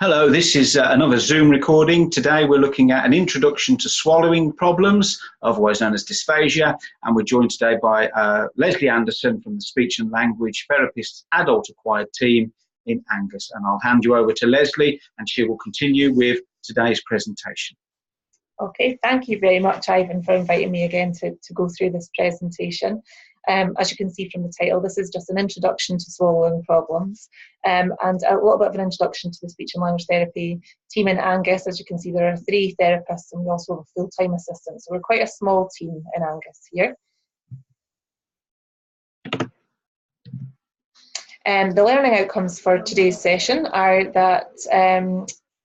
Hello, this is another Zoom recording. Today we're looking at an introduction to swallowing problems, otherwise known as dysphagia, and we're joined today by Leslie Anderson from the Speech and Language Therapists Adult Acquired team in Angus. And I'll hand you over to Leslie and she will continue with today's presentation. Okay, thank you very much, Ivan, for inviting me again to go through this presentation. As you can see from the title, this is just an introduction to swallowing problems and a little bit of an introduction to the speech and language therapy team in Angus. As you can see, there are 3 therapists and we also have a full-time assistant, so we're quite a small team in Angus here. The learning outcomes for today's session are that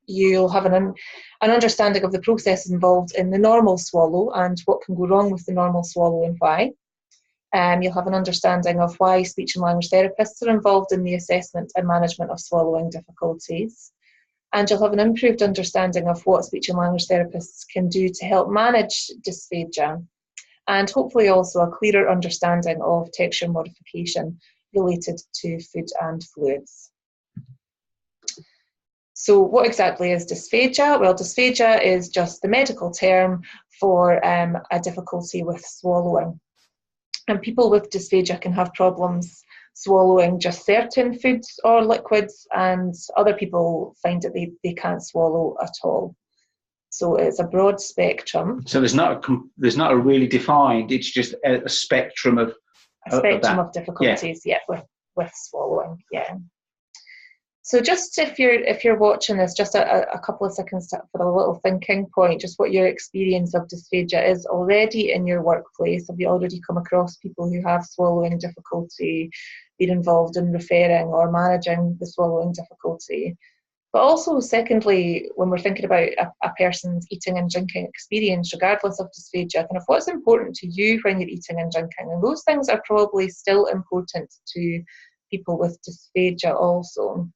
you'll have an understanding of the process involved in the normal swallow and what can go wrong with the normal swallow and why. You'll have an understanding of why speech and language therapists are involved in the assessment and management of swallowing difficulties. And you'll have an improved understanding of what speech and language therapists can do to help manage dysphagia. And hopefully also a clearer understanding of texture modification related to food and fluids. So what exactly is dysphagia? Well, dysphagia is just the medical term for a difficulty with swallowing. And people with dysphagia can have problems swallowing just certain foods or liquids, and other people find that they can't swallow at all. So it's a broad spectrum. So there's not a really defined, it's just a spectrum of of difficulties, yeah, with swallowing, yeah. So just if you're watching this, just a couple of seconds for a little thinking point, just what your experience of dysphagia is already in your workplace. Have you already come across people who have swallowing difficulty, been involved in referring or managing the swallowing difficulty? But also, secondly, when we're thinking about a person's eating and drinking experience, regardless of dysphagia, kind of what's important to you when you're eating and drinking? And those things are probably still important to people with dysphagia also.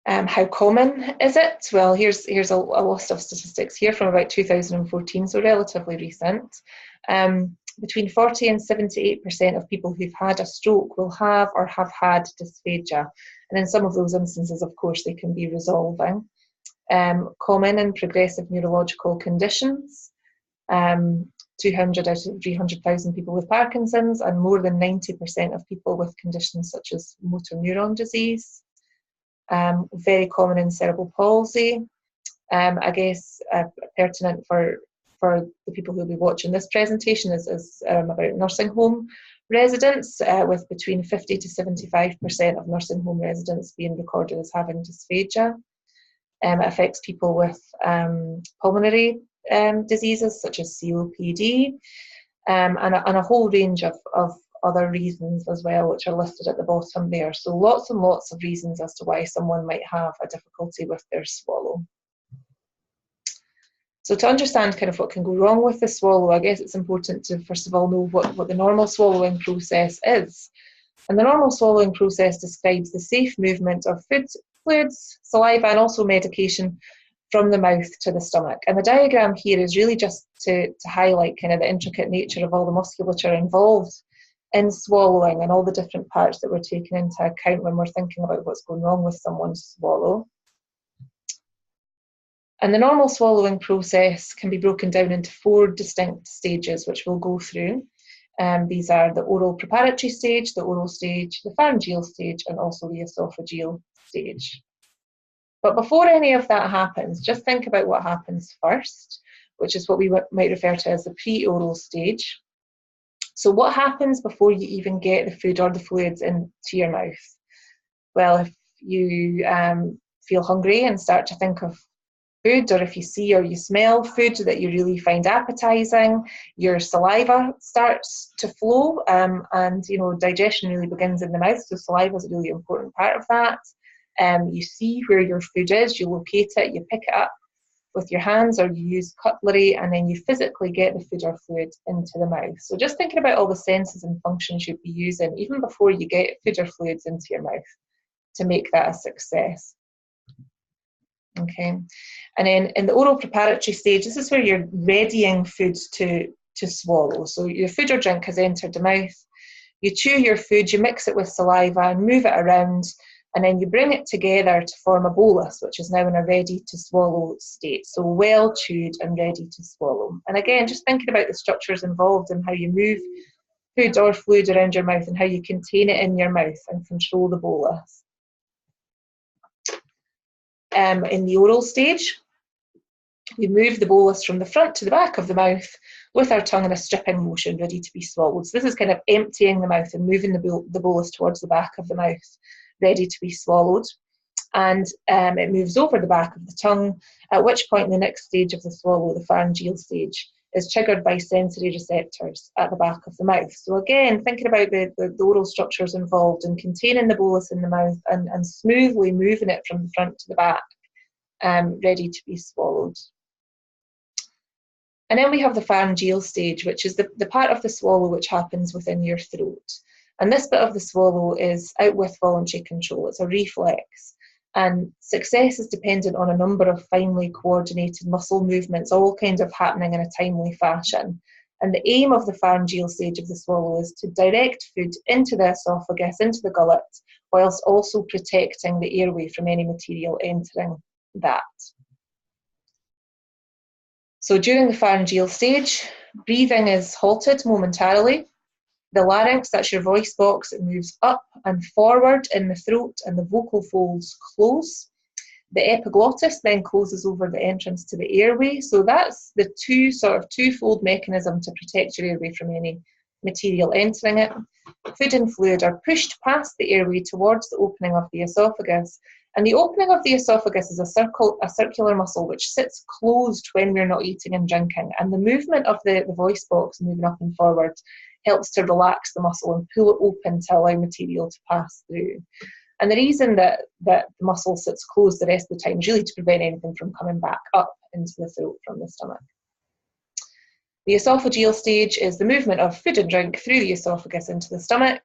How common is it? Well, here's a list of statistics here from about 2014, so relatively recent. Between 40 and 78% of people who've had a stroke will have or have had dysphagia. And in some of those instances, of course, they can be resolving. Common and progressive neurological conditions. 200 out of 300,000 people with Parkinson's, and more than 90% of people with conditions such as motor neuron disease. Very common in cerebral palsy. I guess pertinent for the people who will be watching this presentation is about nursing home residents, with between 50 to 75% of nursing home residents being recorded as having dysphagia. It affects people with pulmonary diseases such as COPD, and a whole range of other reasons as well, which are listed at the bottom there. So lots and lots of reasons as to why someone might have a difficulty with their swallow. So to understand kind of what can go wrong with the swallow, I guess it's important to first of all know what the normal swallowing process is. And the normal swallowing process describes the safe movement of food, fluids, saliva, and also medication from the mouth to the stomach. And the diagram here is really just to highlight kind of the intricate nature of all the musculature involved in swallowing and all the different parts that we're taking into account when we're thinking about what's going wrong with someone's swallow. And the normal swallowing process can be broken down into 4 distinct stages, which we'll go through. These are the oral preparatory stage, the oral stage, the pharyngeal stage, and also the esophageal stage. But before any of that happens, just think about what happens first, which is what we might refer to as the pre-oral stage. So what happens before you even get the food or the fluids into your mouth? Well, if you feel hungry and start to think of food, or if you see or you smell food that you really find appetizing, your saliva starts to flow, and digestion really begins in the mouth, so saliva is a really important part of that. You see where your food is, you locate it, you pick it up with your hands or you use cutlery, and then you physically get the food or fluid into the mouth. So just thinking about all the senses and functions you'd be using even before you get food or fluids into your mouth to make that a success. Okay, and then in the oral preparatory stage, this is where you're readying food to swallow. So your food or drink has entered the mouth, you chew your food, you mix it with saliva and move it around And then you bring it together to form a bolus, which is now in a ready to swallow state. So well chewed and ready to swallow. And again, just thinking about the structures involved and how you move food or fluid around your mouth and how you contain it in your mouth and control the bolus. In the oral stage, we move the bolus from the front to the back of the mouth with our tongue in a stripping motion, ready to be swallowed. So this is kind of emptying the mouth and moving the bolus towards the back of the mouth, ready to be swallowed. And it moves over the back of the tongue, at which point the next stage of the swallow, the pharyngeal stage, is triggered by sensory receptors at the back of the mouth. So again, thinking about the oral structures involved in containing the bolus in the mouth and smoothly moving it from the front to the back, ready to be swallowed. And then we have the pharyngeal stage, which is the part of the swallow which happens within your throat. And this bit of the swallow is out with voluntary control. It's a reflex. And success is dependent on a number of finely coordinated muscle movements, all kind of happening in a timely fashion. And the aim of the pharyngeal stage of the swallow is to direct food into the esophagus, into the gullet, whilst also protecting the airway from any material entering that. So during the pharyngeal stage, breathing is halted momentarily. The larynx, that's your voice box, it moves up and forward in the throat and the vocal folds close. The epiglottis then closes over the entrance to the airway. So that's the twofold mechanism to protect your airway from any material entering it. Food and fluid are pushed past the airway towards the opening of the esophagus. And the opening of the esophagus is a circular muscle which sits closed when we're not eating and drinking. And the movement of the voice box moving up and forward helps to relax the muscle and pull it open to allow material to pass through. And the reason that the muscle sits closed the rest of the time is really to prevent anything from coming back up into the throat from the stomach. The esophageal stage is the movement of food and drink through the esophagus into the stomach.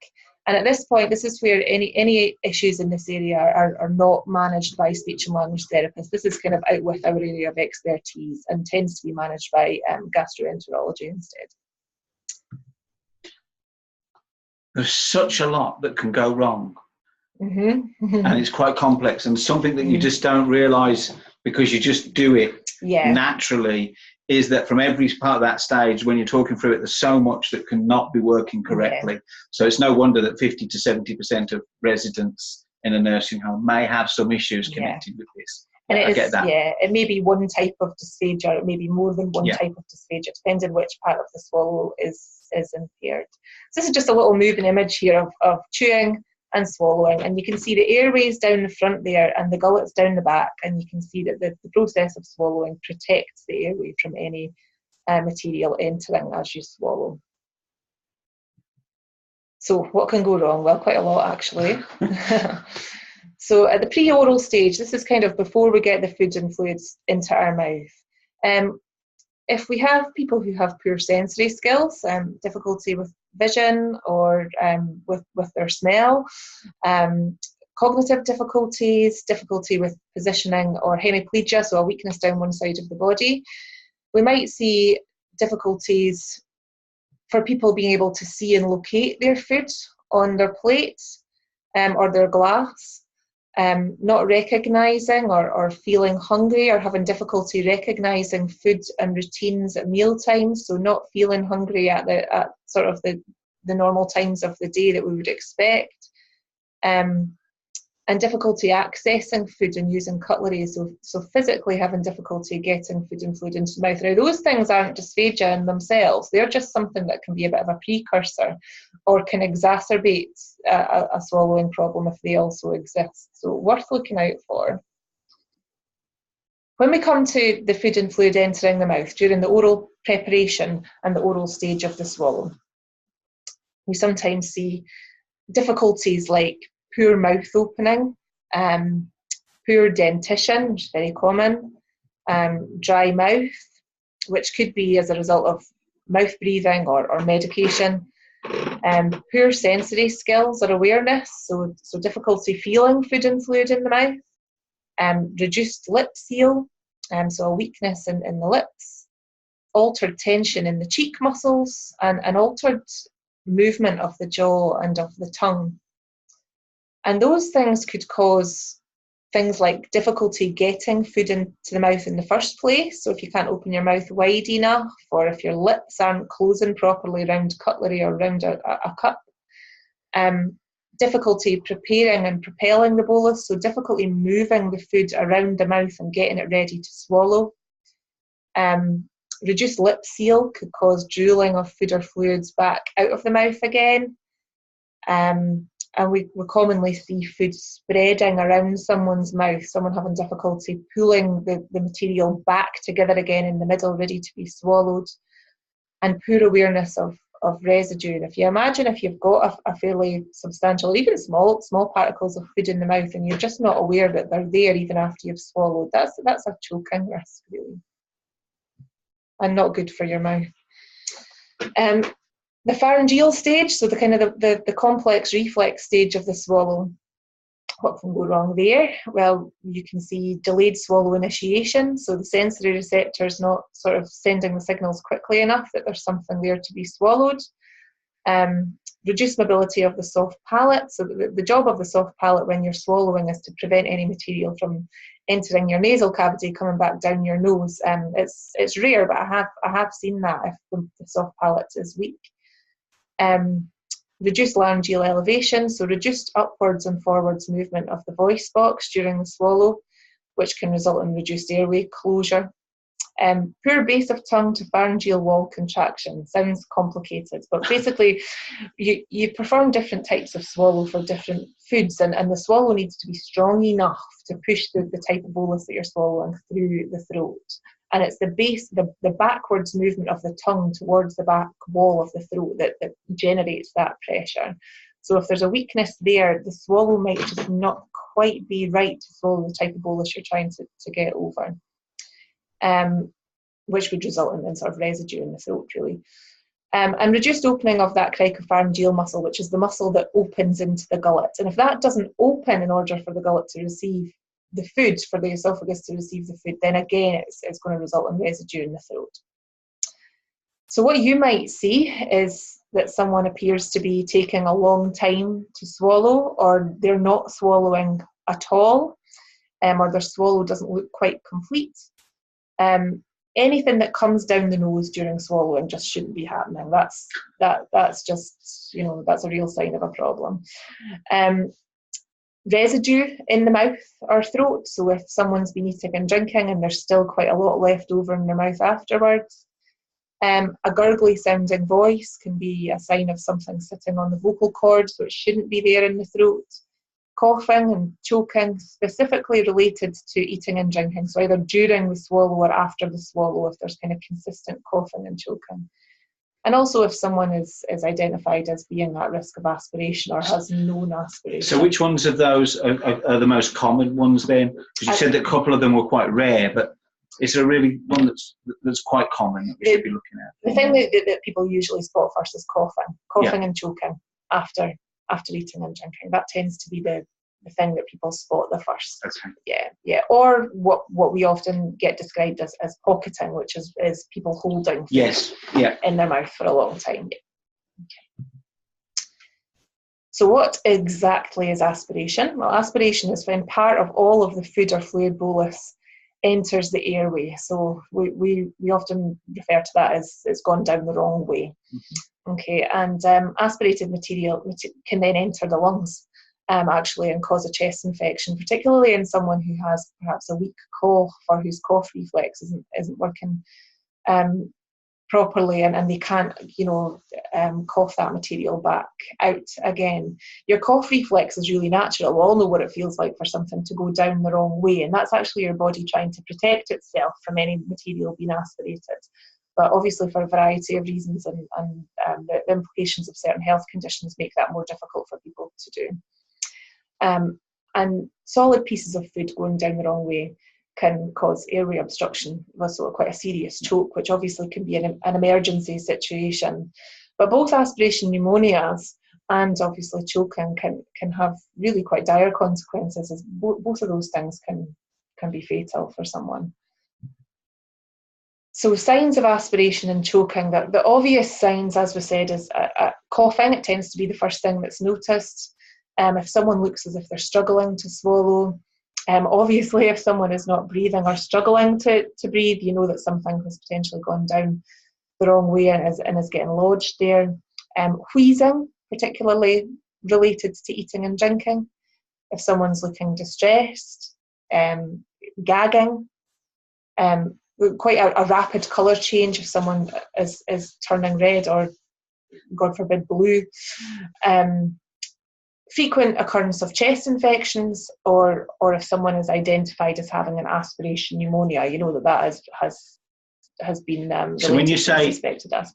And at this point, this is where any issues in this area are not managed by speech and language therapists. This is kind of out with our area of expertise and tends to be managed by gastroenterology instead. There's such a lot that can go wrong. Mm-hmm. And it's quite complex and something that you just don't realise because you just do it naturally is that from every part of that stage, when you're talking through it, there's so much that cannot be working correctly. So it's no wonder that 50 to 70% of residents in a nursing home may have some issues connected with this. And I get that. It may be one type of dysphagia, it may be more than one type of dysphagia. It depends on which part of the swallow is impaired. So this is just a little moving image here of chewing and swallowing, and you can see the airways down the front there and the gullets down the back, and you can see that the process of swallowing protects the airway from any material entering as you swallow. So what can go wrong? Well, quite a lot actually. So at the pre-oral stage, this is kind of before we get the food and fluids into our mouth. If we have people who have poor sensory skills, difficulty with vision or with their smell, cognitive difficulties, difficulty with positioning or hemiplegia, so a weakness down one side of the body, we might see difficulties for people being able to see and locate their food on their plate or their glass. Not recognising or feeling hungry or having difficulty recognising food and routines at meal times, so not feeling hungry at sort of the normal times of the day that we would expect, and difficulty accessing food and using cutlery, so physically having difficulty getting food and fluid into the mouth. Now those things aren't dysphagia in themselves, they're just something that can be a bit of a precursor or can exacerbate a swallowing problem if they also exist, so worth looking out for. When we come to the food and fluid entering the mouth during the oral preparation and the oral stage of the swallow, we sometimes see difficulties like poor mouth opening, poor dentition, which is very common, dry mouth, which could be as a result of mouth breathing or medication, poor sensory skills or awareness, so difficulty feeling food and fluid in the mouth, reduced lip seal, so a weakness in the lips, altered tension in the cheek muscles, and altered movement of the jaw and of the tongue. And those things could cause things like difficulty getting food into the mouth in the first place. So if you can't open your mouth wide enough, or if your lips aren't closing properly around cutlery or around a cup. Difficulty preparing and propelling the bolus, so difficulty moving the food around the mouth and getting it ready to swallow. Reduced lip seal could cause drooling of food or fluids back out of the mouth again. And we commonly see food spreading around someone's mouth, someone having difficulty pulling the material back together again in the middle, ready to be swallowed. And poor awareness of residue. And if you imagine if you've got a fairly substantial, even small particles of food in the mouth and you're just not aware that they're there even after you've swallowed, that's a choking risk, really. And not good for your mouth. The pharyngeal stage, so the kind of the complex reflex stage of the swallow, what can go wrong there? Well, you can see delayed swallow initiation, so the sensory receptors not sort of sending the signals quickly enough that there's something there to be swallowed. Reduced mobility of the soft palate, so the job of the soft palate when you're swallowing is to prevent any material from entering your nasal cavity, coming back down your nose. It's rare, but I have seen that if the soft palate is weak. Reduced laryngeal elevation, so reduced upwards and forwards movement of the voice box during the swallow, which can result in reduced airway closure. Poor base of tongue to pharyngeal wall contraction. Sounds complicated, but basically you perform different types of swallow for different foods, and the swallow needs to be strong enough to push the type of bolus that you're swallowing through the throat. And it's the base, the backwards movement of the tongue towards the back wall of the throat that generates that pressure. So if there's a weakness there, the swallow might just not quite be right to swallow the type of bolus you're trying to get over, which would result in sort of residue in the throat, really. And reduced opening of that cricopharyngeal muscle, which is the muscle that opens into the gullet. And if that doesn't open in order for the gullet to receive the food, for the esophagus to receive the food, then again it's going to result in residue in the throat. So what you might see is that someone appears to be taking a long time to swallow, or they're not swallowing at all, or their swallow doesn't look quite complete. Anything that comes down the nose during swallowing just shouldn't be happening. That's just, you know, that's a real sign of a problem. Residue in the mouth or throat, so if someone's been eating and drinking and there's still quite a lot left over in their mouth afterwards. A gurgly sounding voice can be a sign of something sitting on the vocal cords which shouldn't be there in the throat. Coughing and choking, specifically related to eating and drinking, so either during the swallow or after the swallow, if there's kind of consistent coughing and choking. And also if someone is identified as being at risk of aspiration or has known aspiration. So which ones of those are the most common ones then? Because you said that a couple of them were quite rare, but is there really one that's quite common that we should be looking at? The thing that people usually spot first is coughing and choking after eating and drinking. That tends to be the thing that people spot the first. Okay. Yeah. Or what we often get described as pocketing, which is people holding food in their mouth for a long time. Okay. So what exactly is aspiration? Well, aspiration is when part of all of the food or fluid bolus enters the airway. So we often refer to that as it's gone down the wrong way. Mm-hmm. Okay, and aspirated material can then enter the lungs, actually, and cause a chest infection, particularly in someone who has perhaps a weak cough or whose cough reflex isn't working properly, and they can't, cough that material back out again. Your cough reflex is really natural. We all know what it feels like for something to go down the wrong way, and that's actually your body trying to protect itself from any material being aspirated. But obviously for a variety of reasons and the implications of certain health conditions make that more difficult for people to do. And solid pieces of food going down the wrong way can cause airway obstruction, so quite a serious choke, which obviously can be an emergency situation. But both aspiration pneumonias and obviously choking can have really quite dire consequences, as both of those things can be fatal for someone. So signs of aspiration and choking, the obvious signs, as we said, is coughing. It tends to be the first thing that's noticed. If someone looks as if they're struggling to swallow, obviously if someone is not breathing or struggling to breathe, you know that something has potentially gone down the wrong way and is getting lodged there. Wheezing, particularly related to eating and drinking. If someone's looking distressed, gagging, quite a rapid colour change if someone is turning red or, God forbid, blue. Frequent occurrence of chest infections, or if someone is identified as having an aspiration pneumonia, you know that has been so when you say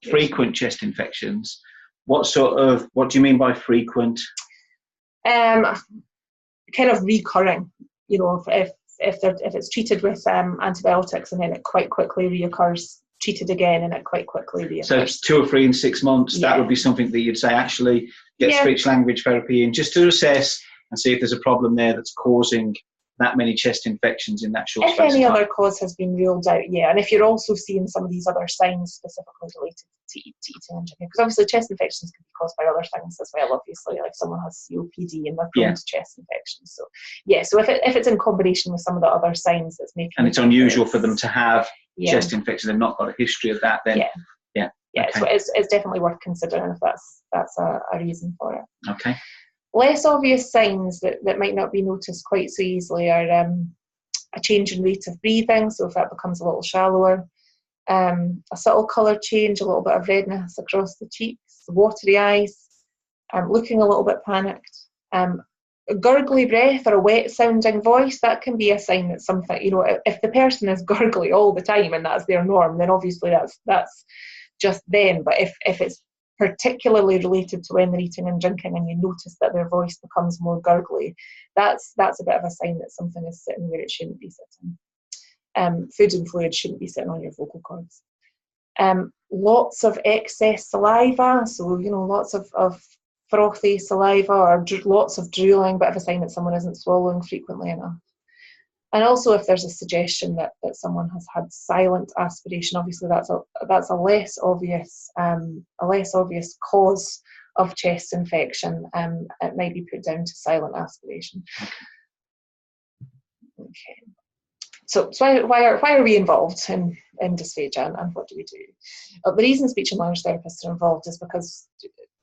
frequent chest infections, what do you mean by frequent? Kind of recurring, you know, if it's treated with antibiotics and then it quite quickly reoccurs, treated again and it quite quickly reoccurs. So it's 2 or 3 in 6 months. Yeah. That would be something that you'd say actually get speech language therapy in, just to assess and see if there's a problem there that's causing that many chest infections in that short space of time. If any other cause has been ruled out, and if you're also seeing some of these other signs specifically related to eating and drinking, because obviously chest infections can be caused by other things as well, obviously, like someone has COPD and they're prone to chest infections. So if it's in combination with some of the other signs that's making, and it's unusual for them to have chest infections, they've not got a history of that, then okay. It's definitely worth considering if that's a reason for it. Okay. Less obvious signs that might not be noticed quite so easily are a change in rate of breathing, so if that becomes a little shallower, a subtle colour change, a little bit of redness across the cheeks, watery eyes, looking a little bit panicked, a gurgly breath or a wet sounding voice. That can be a sign that something, you know, if the person is gurgly all the time and that's their norm, then obviously that's just them. But if it's particularly related to when they're eating and drinking and you notice that their voice becomes more gurgly, that's a bit of a sign that something is sitting where it shouldn't be sitting. Food and fluid shouldn't be sitting on your vocal cords. Lots of excess saliva, so you know, lots of frothy saliva or lots of drooling, bit of a sign that someone isn't swallowing frequently enough. And also if there's a suggestion that someone has had silent aspiration, obviously that's a less obvious cause of chest infection. It might be put down to silent aspiration. Okay. So why are we involved in dysphagia and what do we do? The reason speech and language therapists are involved is because,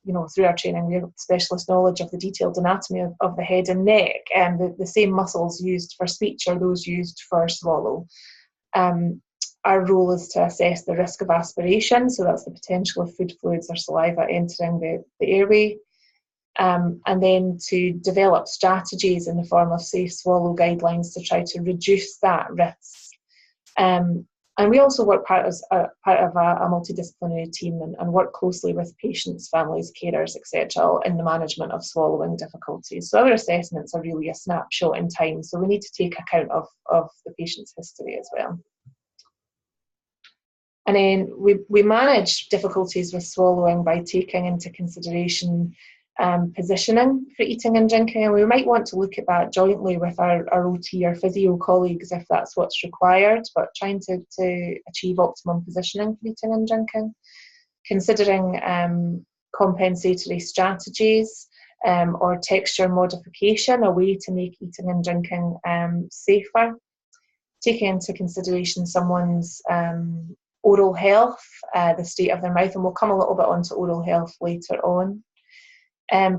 you know, through our training we have specialist knowledge of the detailed anatomy of the head and neck, and the same muscles used for speech are those used for swallow. Our role is to assess the risk of aspiration, so that's the potential of food, fluids or saliva entering the airway, and then to develop strategies in the form of safe swallow guidelines to try to reduce that risk. And we also work part of a multidisciplinary team and work closely with patients, families, carers, etc. in the management of swallowing difficulties. So our assessments are really a snapshot in time, so we need to take account of the patient's history as well. And then we manage difficulties with swallowing by taking into consideration positioning for eating and drinking, and we might want to look at that jointly with our OT or physio colleagues if that's what's required, but trying to achieve optimum positioning for eating and drinking, considering compensatory strategies or texture modification, a way to make eating and drinking safer, taking into consideration someone's oral health, the state of their mouth, and we'll come a little bit onto oral health later on.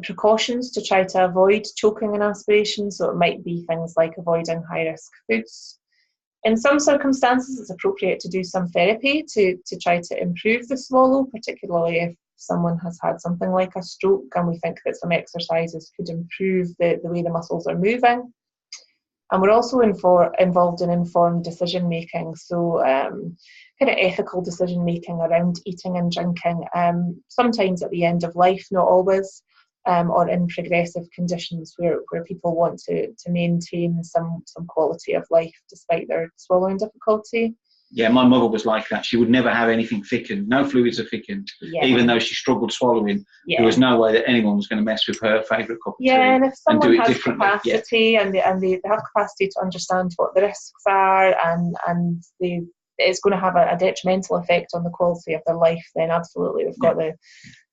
Precautions to try to avoid choking and aspiration, so it might be things like avoiding high-risk foods. In some circumstances it's appropriate to do some therapy to try to improve the swallow, particularly if someone has had something like a stroke and we think that some exercises could improve the way the muscles are moving. And we're also involved in informed decision making, so kind of ethical decision making around eating and drinking, sometimes at the end of life, not always, or in progressive conditions where people want to maintain some quality of life despite their swallowing difficulty. Yeah, my mother was like that. She would never have anything thickened. No fluids are thickened, even though she struggled swallowing. Yeah. There was no way that anyone was going to mess with her favourite cup of tea. Yeah, and if someone has capacity and they have capacity to understand what the risks are and it's going to have a detrimental effect on the quality of their life, then absolutely they've got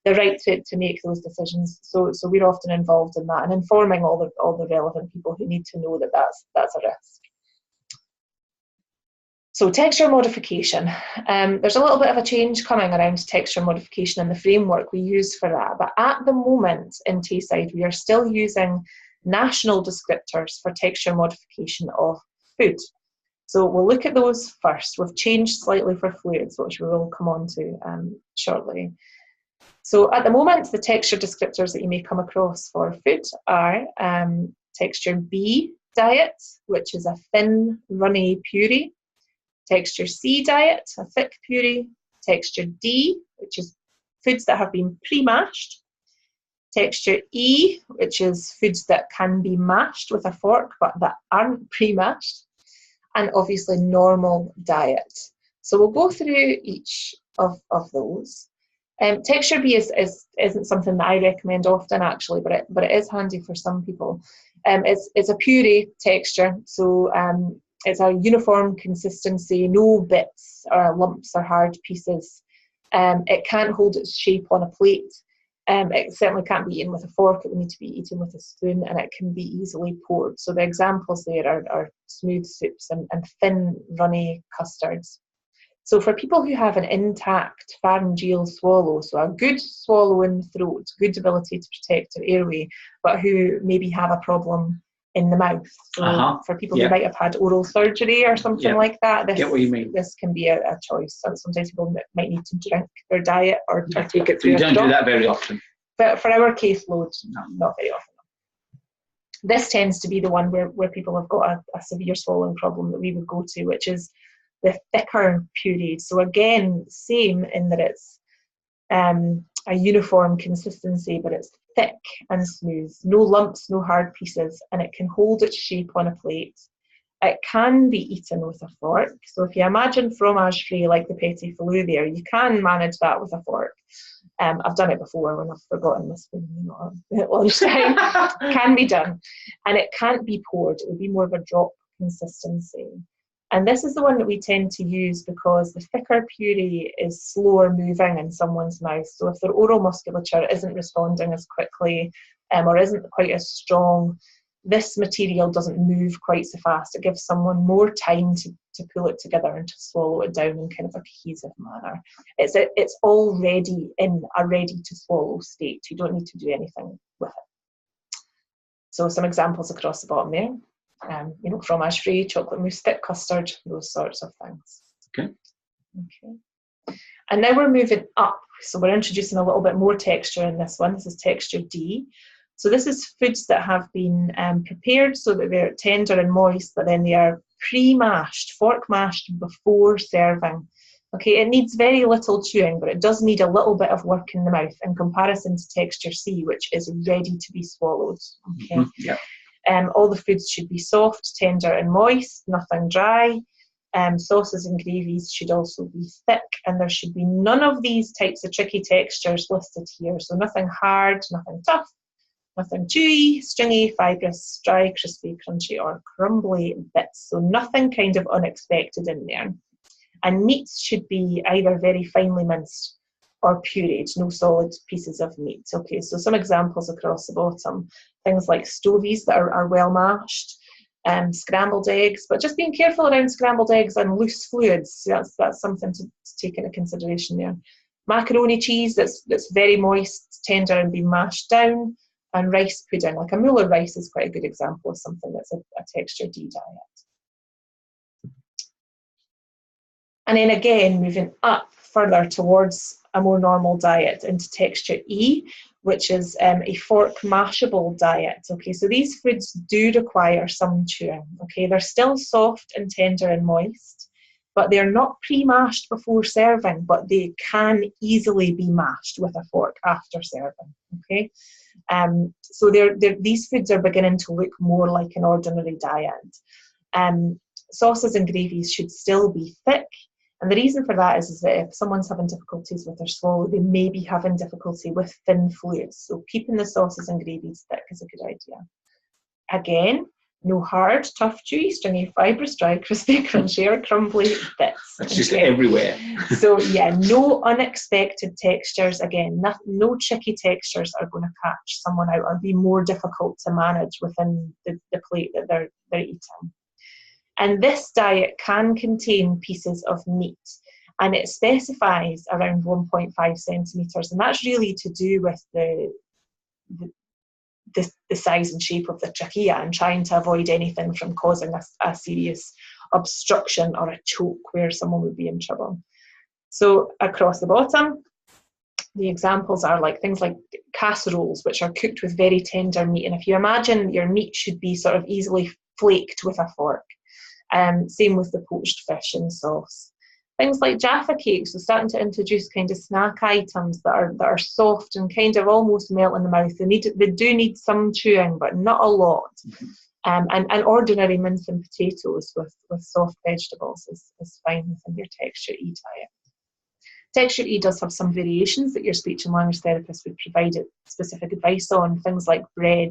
the right to make those decisions. So we're often involved in that and informing all the relevant people who need to know that that's a risk. So texture modification. There's a little bit of a change coming around texture modification and the framework we use for that. But at the moment in Tayside, we are still using national descriptors for texture modification of food. So we'll look at those first. We've changed slightly for fluids, which we will come on to shortly. So at the moment, the texture descriptors that you may come across for food are texture B diet, which is a thin, runny puree. Texture C diet, a thick puree. Texture D, which is foods that have been pre-mashed. Texture E, which is foods that can be mashed with a fork but that aren't pre-mashed. And obviously normal diet. So we'll go through each of those. Texture B isn't something that I recommend often actually, but it is handy for some people. It's a puree texture, so it's a uniform consistency, no bits or lumps or hard pieces. It can't hold its shape on a plate. It certainly can't be eaten with a fork. It will need to be eaten with a spoon, and it can be easily poured. So the examples there are smooth soups and thin, runny custards. So for people who have an intact pharyngeal swallow, so a good swallowing throat, good ability to protect their airway, but who maybe have a problem in the mouth. So for people who might have had oral surgery or something like that, Get what you mean. This can be a choice. So sometimes people might need to drink their diet or take it through. You don't do that very often. But for our caseload, not very often. This tends to be the one where people have got a severe swallowing problem that we would go to, which is the thicker puree. So again, same in that it's a uniform consistency, but it's thick and smooth, no lumps, no hard pieces, and it can hold its shape on a plate. It can be eaten with a fork. So if you imagine fromage free like the petit filou there, you can manage that with a fork. I've done it before when I've forgotten my spoon, at lunchtime. Can be done. And it can't be poured. It would be more of a drop consistency. And this is the one that we tend to use because the thicker puree is slower moving in someone's mouth. So if their oral musculature isn't responding as quickly or isn't quite as strong, this material doesn't move quite so fast. It gives someone more time to pull it together and to swallow it down in kind of a cohesive manner. It's already in a ready to swallow state. You don't need to do anything with it. So some examples across the bottom there. Fromage free, chocolate mousse, thick custard, those sorts of things. Okay. And now we're moving up. So we're introducing a little bit more texture in this one. This is texture D. So this is foods that have been prepared so that they're tender and moist, but then they are pre-mashed, fork mashed before serving. Okay, it needs very little chewing, but it does need a little bit of work in the mouth in comparison to texture C, which is ready to be swallowed. Okay. All the foods should be soft, tender and moist, nothing dry. Sauces and gravies should also be thick, and there should be none of these types of tricky textures listed here. So nothing hard, nothing tough, nothing chewy, stringy, fibrous, dry, crispy, crunchy or crumbly bits. So nothing kind of unexpected in there. And meats should be either very finely minced or pureed, no solid pieces of meat. Okay, so some examples across the bottom. Things like stovies that are well mashed, scrambled eggs, but just being careful around scrambled eggs and loose fluids. That's something to take into consideration there. Macaroni cheese that's very moist, tender and being mashed down, and rice pudding. Like a Muller rice is quite a good example of something that's a texture D diet. And then again, moving up further towards a more normal diet into texture E, which is a fork mashable diet. Okay, so these foods do require some chewing. Okay, they're still soft and tender and moist, but they're not pre-mashed before serving, but they can easily be mashed with a fork after serving. Okay, so these foods are beginning to look more like an ordinary diet. Sauces and gravies should still be thick. And the reason for that is that if someone's having difficulties with their swallow, they may be having difficulty with thin fluids. So keeping the sauces and gravies thick is a good idea. Again, No hard, tough, chewy, stringy, fibrous, dry, crispy, crunchy, or crumbly bits. That's just everywhere. So yeah, no unexpected textures. Again, no tricky textures are going to catch someone out or be more difficult to manage within the plate that they're eating. And this diet can contain pieces of meat, and it specifies around 1.5 centimetres, and that's really to do with the size and shape of the trachea and trying to avoid anything from causing a serious obstruction or a choke where someone would be in trouble. So across the bottom, the examples are like things like casseroles, which are cooked with very tender meat. And if you imagine your meat should be sort of easily flaked with a fork. Same with the poached fish and sauce. Things like Jaffa cakes, we're starting to introduce kind of snack items that are soft and kind of almost melt in the mouth. They do need some chewing, but not a lot. And ordinary mince and potatoes with soft vegetables is fine within your Texture E diet. Texture E does have some variations that your speech and language therapist would provide specific advice on, things like bread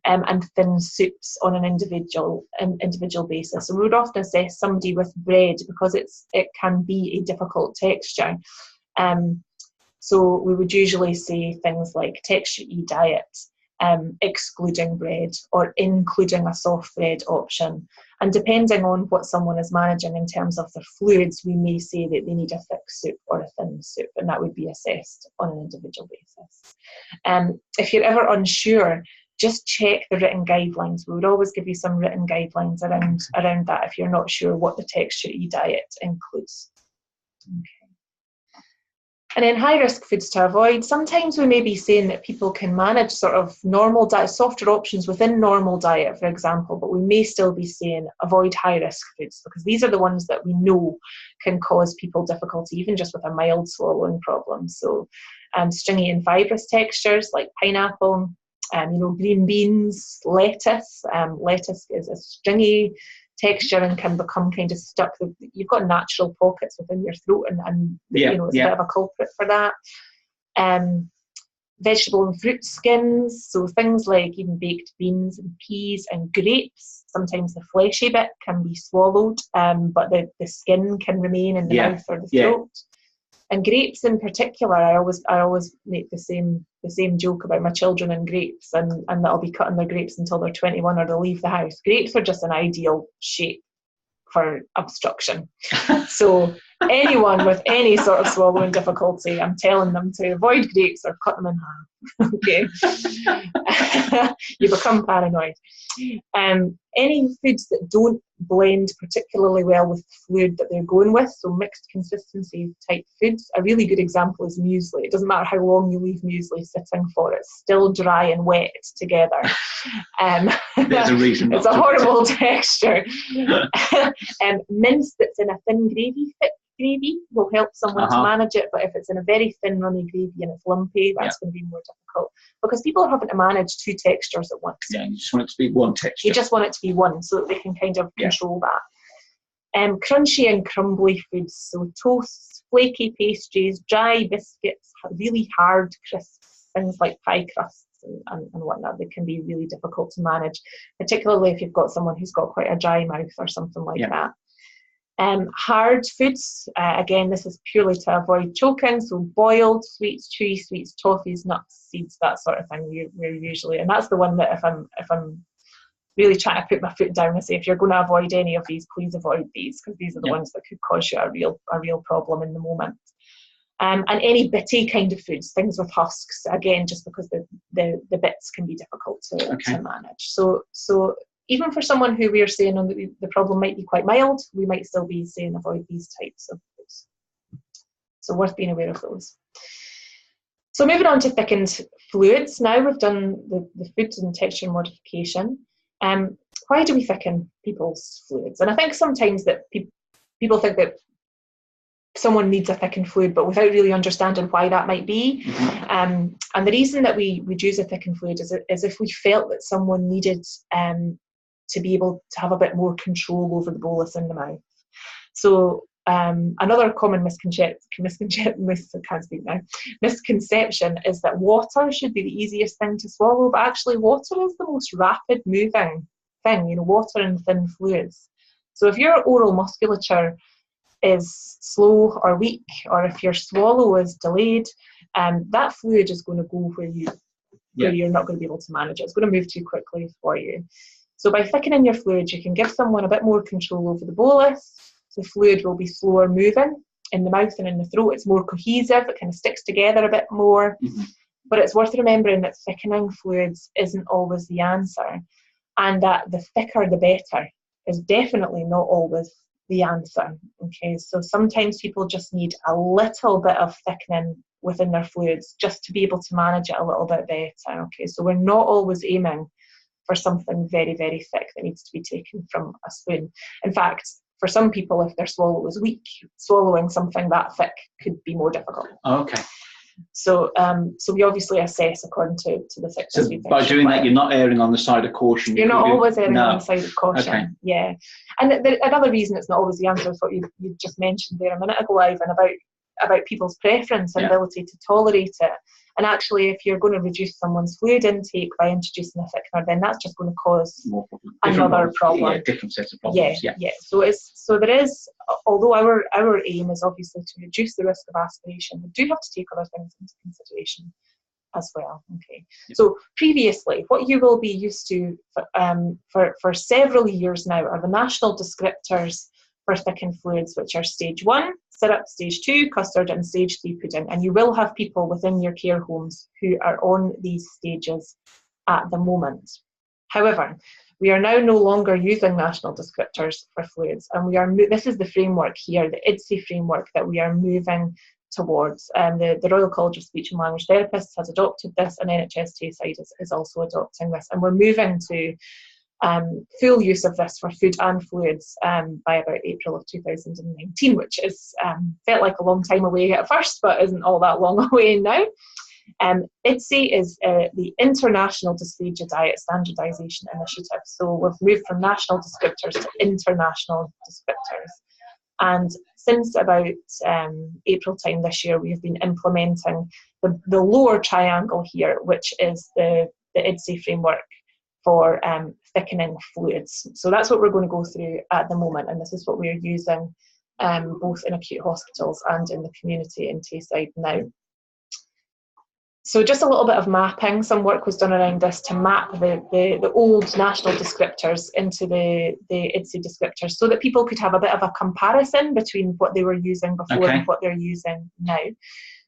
and thin soups on an individual basis. So we would often assess somebody with bread because it can be a difficult texture. So we would usually say things like Texture E diet, excluding bread or including a soft bread option. And depending on what someone is managing in terms of their fluids, we may say that they need a thick soup or a thin soup, and that would be assessed on an individual basis. If you're ever unsure, just check the written guidelines. We would always give you some written guidelines around that if you're not sure what the Texture E diet includes. Okay. And then high-risk foods to avoid. Sometimes we may be saying that people can manage sort of normal diet, softer options within normal diet, for example, but we may still be saying avoid high-risk foods because these are the ones that we know can cause people difficulty, even just with a mild swallowing problem. So stringy and fibrous textures like pineapple, green beans, lettuce. Lettuce is a stringy texture and can become kind of stuck. You've got natural pockets within your throat, and it's a bit of a culprit for that. Vegetable and fruit skins, so things like even baked beans and peas and grapes. Sometimes the fleshy bit can be swallowed, but the skin can remain in the mouth or the throat. And grapes in particular, I always make the same joke about my children and grapes, and that'll be cutting their grapes until they're 21 or they'll leave the house. Grapes are just an ideal shape for obstruction. So anyone with any sort of swallowing difficulty, I'm telling them to avoid grapes or cut them in half. Okay. You become paranoid. Any foods that don't blend particularly well with the fluid that they're going with, so mixed consistency type foods. A really good example is muesli. It doesn't matter how long you leave muesli sitting for, it's still dry and wet together. There's a reason. It's a horrible texture. Mince that's in a thin gravy, thick gravy will help someone to manage it, but if it's in a very thin runny gravy and it's lumpy, that's going to be more difficult because people are having to manage two textures at once. Yeah, you just want it to be one texture. You just want it to be one so that they can kind of control that. Crunchy and crumbly foods, so toasts, flaky pastries, dry biscuits, really hard crisps, things like pie crusts and whatnot. They can be really difficult to manage, particularly if you've got someone who's got quite a dry mouth or something like that. Hard foods, again, this is purely to avoid choking, so boiled sweets, chewy sweets, toffees, nuts, seeds, that sort of thing. We're usually, and that's the one that if I'm really trying to put my foot down and say, if you're going to avoid any of these, please avoid these, because these are the ones that could cause you a real problem in the moment. And any bitty kind of foods, things with husks, again, just because the bits can be difficult to manage. So even for someone who we're saying the problem might be quite mild, we might still be saying avoid these types of foods. So worth being aware of those. So moving on to thickened fluids. Now we've done the foods and texture modification. Why do we thicken people's fluids? And I think sometimes that people think that someone needs a thickened fluid, but without really understanding why that might be. And the reason that we would use a thickened fluid is if we felt that someone needed to be able to have a bit more control over the bolus in the mouth. So another common misconception is that water should be the easiest thing to swallow, but actually water is the most rapid moving thing, water and thin fluids. So if your oral musculature is slow or weak, or if your swallow is delayed, that fluid is going to go where you're not going to be able to manage it. It's going to move too quickly for you. So by thickening your fluid, you can give someone a bit more control over the bolus. The fluid will be slower moving in the mouth and in the throat. It's more cohesive. It kind of sticks together a bit more. Mm-hmm. But it's worth remembering that thickening fluids isn't always the answer, and that the thicker the better is definitely not always the answer. Okay, so sometimes people just need a little bit of thickening within their fluids just to be able to manage it a little bit better. Okay, so we're not always aiming for something very, very thick that needs to be taken from a spoon. In fact, for some people, if their swallow is weak, swallowing something that thick could be more difficult. Okay. So we obviously assess according to the thickness. So by doing that, you're not erring on the side of caution. You're not always erring on the side of caution. Okay. Yeah. And another reason it's not always the answer is what you just mentioned there a minute ago, Ivan, about people's preference and ability to tolerate it. And actually, if you're going to reduce someone's fluid intake by introducing a thickener, then that's just going to cause another problem. Yeah, different set of problems. Yeah. So there is, although our aim is obviously to reduce the risk of aspiration, we do have to take other things into consideration as well. Okay. Yeah. So previously, what you will be used to for several years now are the national descriptors for thickened fluids, which are stage 1, syrup, stage 2, custard, and stage 3 pudding. And you will have people within your care homes who are on these stages at the moment. However, we are now no longer using national descriptors for fluids, and this is the framework here, the IDSE framework that we are moving towards. The Royal College of Speech and Language Therapists has adopted this, and NHS Tayside is also adopting this, and we're moving to full use of this for food and fluids by about April of 2019, which is felt like a long time away at first, but isn't all that long away now. IDSE is the International Dysphagia Diet Standardisation Initiative. So we've moved from national descriptors to international descriptors. And since about April time this year, we have been implementing the lower triangle here, which is the IDSE framework for thickening fluids. So that's what we're going to go through at the moment, and this is what we're using both in acute hospitals and in the community in Tayside now. So just a little bit of mapping. Some work was done around this to map the old national descriptors into the IDSE descriptors so that people could have a bit of a comparison between what they were using before and what they're using now.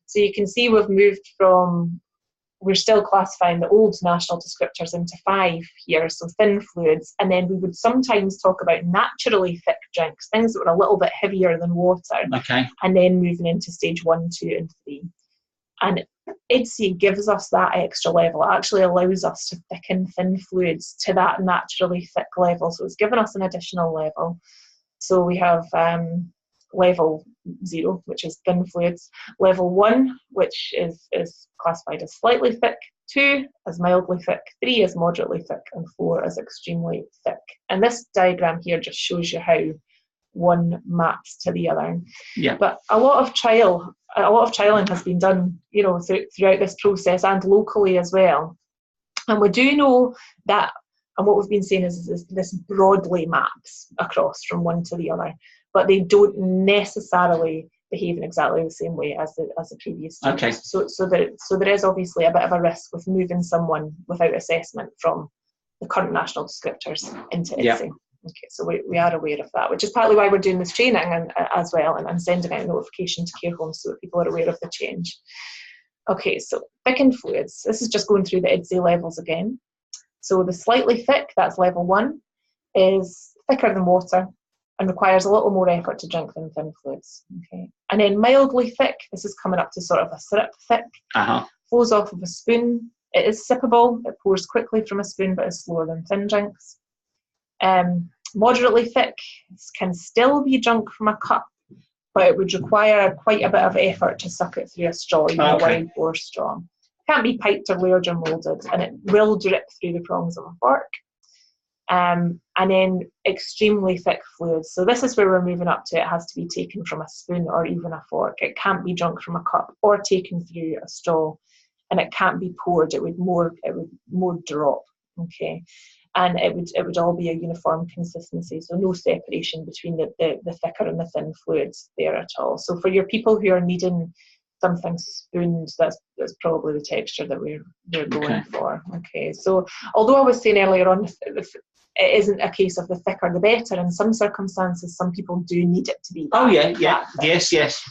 So you can see we've moved from, we're still classifying the old national descriptors into 5 here, so thin fluids, and then we would sometimes talk about naturally thick drinks, things that were a little bit heavier than water, and then moving into stage 1, 2 and 3. And IDSE gives us that extra level. It actually allows us to thicken thin fluids to that naturally thick level, so it's given us an additional level. So we have level 0, which is thin fluids, level 1, which is classified as slightly thick, 2 as mildly thick, 3 as moderately thick, and 4 as extremely thick. And this diagram here just shows you how one maps to the other. Yeah. But a lot of trialing has been done, throughout this process and locally as well. And we do know that, and what we've been saying is this broadly maps across from one to the other, but they don't necessarily behave in exactly the same way as the previous stages. Okay. So there is obviously a bit of a risk with moving someone without assessment from the current national descriptors into IDSE. Yeah. Okay, so we are aware of that, which is partly why we're doing this training and as well, and sending out notification to care homes so that people are aware of the change. Okay, so thickened fluids. This is just going through the IDSE levels again. So the slightly thick, that's level 1, is thicker than water and requires a little more effort to drink than thin fluids. Okay, and then mildly thick, this is coming up to sort of a syrup thick, flows off of a spoon. It is sippable, it pours quickly from a spoon, but is slower than thin drinks. Moderately thick can still be drunk from a cup, but it would require quite a bit of effort to suck it through a straw, even a wide bore straw. It can't be piped or layered or moulded, and it will drip through the prongs of a fork. And then extremely thick fluids. So this is where we're moving up to. It has to be taken from a spoon or even a fork. It can't be drunk from a cup or taken through a straw, and it can't be poured. It would more drop. Okay. and it would all be a uniform consistency, so no separation between the thicker and the thin fluids there at all. So for your people who are needing something spooned, that's probably the texture that we're going for. Okay, so although I was saying earlier on, it isn't a case of the thicker the better. In some circumstances, some people do need it to be that. Yes.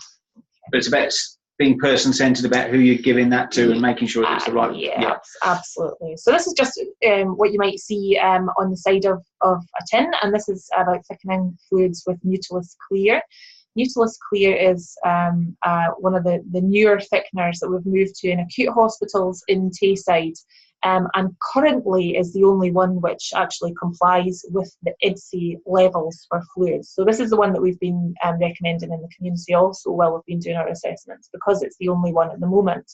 But it's about being person-centred about who you're giving that to and making sure it's the right. Yeah, absolutely. So this is just what you might see on the side of a tin, and this is about thickening fluids with Nutilus Clear. Nutilus Clear is one of the newer thickeners that we've moved to in acute hospitals in Tayside, and currently is the only one which actually complies with the IDSI levels for fluids. So this is the one that we've been recommending in the community also while we've been doing our assessments, because it's the only one at the moment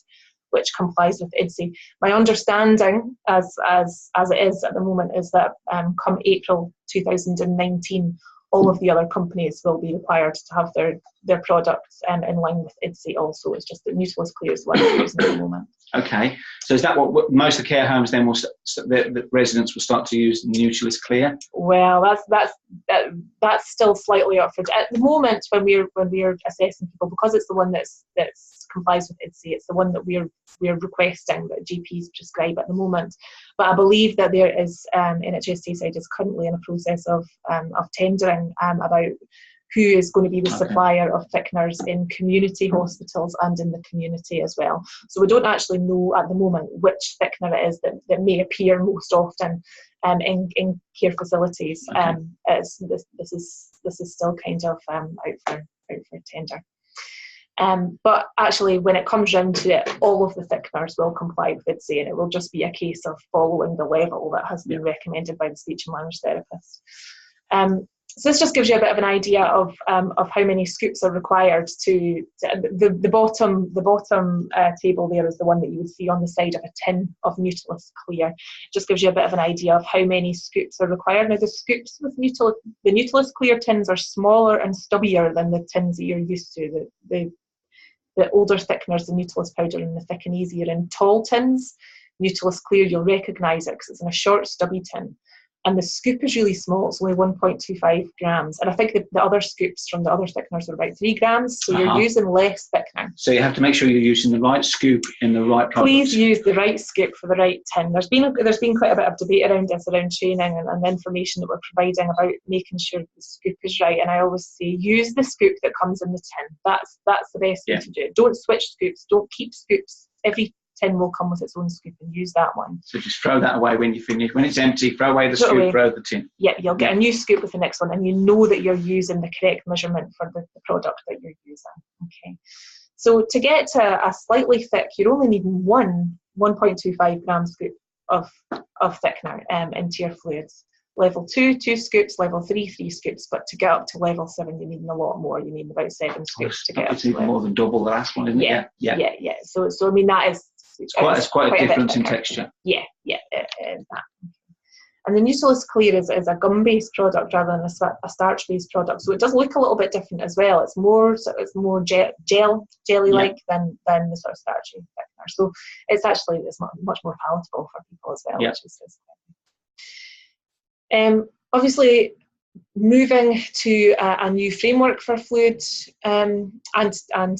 which complies with IDSI. My understanding, as it is at the moment, is that come April 2019, all of the other companies will be required to have their products in line with IDSI also. It's just that Nutilus Clear is the one we're using at the moment. Okay, so is that what most of the care homes then will the residents will start to use Nutilus Clear? Well, that's still slightly up for at the moment when we're assessing people, because it's the one that's complies with IDSI. It's the one that we're requesting that GPs prescribe at the moment. But I believe that there is NHS Tayside is currently in a process of tendering about who is going to be the supplier of thickeners in community hospitals and in the community as well. So we don't actually know at the moment which thickener it is that may appear most often in care facilities. This is still kind of out for tender. But actually, when it comes round to it, all of the thickeners will comply with IDSI, and it will just be a case of following the level that has been recommended by the speech and language therapist. So this just gives you a bit of an idea of how many scoops are required to the bottom table there is the one that you would see on the side of a tin of Nutilus Clear. It just gives you a bit of an idea of how many scoops are required. Now the scoops with the Nutilus Clear tins are smaller and stubbier than the tins that you're used to. The older thickeners, the Nutilus powder and the thick and easier in tall tins. Nutilus Clear, you'll recognise it because it's in a short stubby tin. And the scoop is really small, it's only 1.25 grams. And I think the other scoops from the other thickeners are about 3 grams, so you're using less thickening. So you have to make sure you're using the right scoop in the right product. Please use the right scoop for the right tin. There's been quite a bit of debate around this, around training and the information that we're providing about making sure the scoop is right. And I always say, use the scoop that comes in the tin. That's the best thing to do. Don't switch scoops, don't keep scoops. Every tin will come with its own scoop, and use that one. So just throw that away when you finish. When it's empty, throw away the scoop, throw the tin. Yeah, you'll get a new scoop with the next one, and you know that you're using the correct measurement for the product that you're using. Okay. So to get to a slightly thick, you're only needing 1.25 gram scoop of thickener into your fluids. Level 2, 2 scoops. Level 3, 3 scoops. But to get up to level 7, you need a lot more. You need about 7 scoops to get up to even more than double the last one, isn't it? Yeah. So I mean, that is... It's quite a difference in texture. Yeah, it is that. And the Nutilus Clear is a gum-based product rather than a starch-based product, so it does look a little bit different as well. It's more jelly-like than the sort of starchy thickener. So it's much more palatable for people as well, which is good. Obviously, moving to a new framework for fluid and